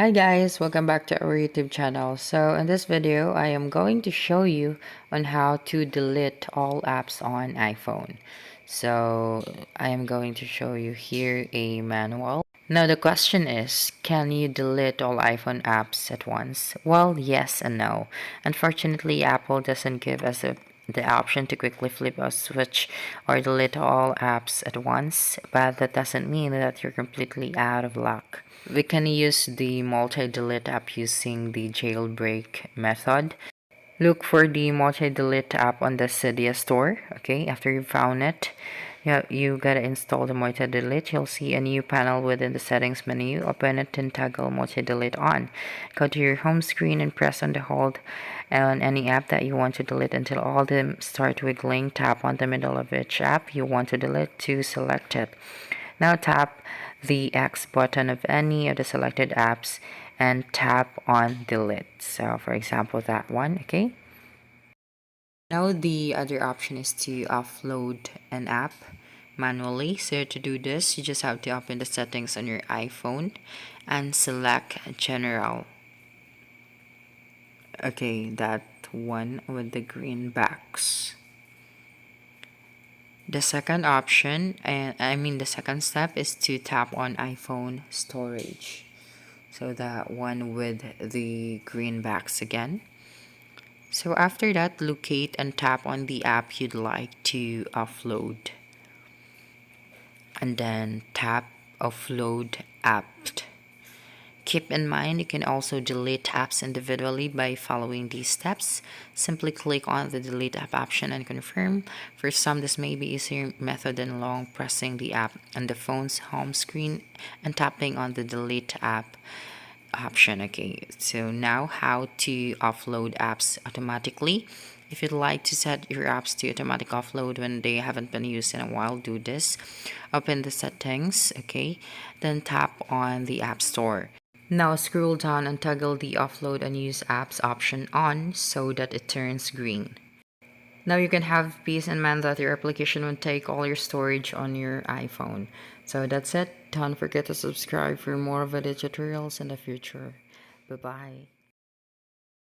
Hi guys, welcome back to our YouTube channel. So in this video, I am going to show you on how to delete all apps on iPhone. So I am going to show you here a manual. Now the question is, can you delete all iPhone apps at once? Well, yes and no. Unfortunately, Apple doesn't give us the option to quickly flip a switch or delete all apps at once, but that doesn't mean that you're completely out of luck. We can use the multi-delete app using the jailbreak method. Look for the multi-delete app on the Cydia store. Okay, after you found it, you gotta install the multi-delete. You'll see a new panel within the settings menu. Open it and toggle multi-delete on. Go to your home screen and press on the hold on any app that you want to delete until all of them start wiggling. Tap on the middle of each app you want to delete to select it. Now tap the X button of any of the selected apps and tap on delete. So for example, that one, okay? Now the other option is to offload an app manually. So to do this, you just have to open the settings on your iPhone and select general. Okay, that one with the green box. The second option, the second step is to tap on iPhone storage. So that one with the green box again. So after that, locate and tap on the app you'd like to offload. And then tap offload app. Keep in mind you can also delete apps individually by following these steps. Simply click on the delete app option and confirm. For some, this may be easier method than long pressing the app on the phone's home screen and tapping on the delete app option. Okay, so now how to offload apps automatically. If you'd like to set your apps to automatic offload when they haven't been used in a while, do this. Open the settings, okay, then tap on the App Store. Now scroll down and toggle the offload and use apps option on so that it turns green. Now you can have peace and mind that your application will take all your storage on your iPhone. So that's it. Don't forget to subscribe for more video tutorials in the future. Bye bye.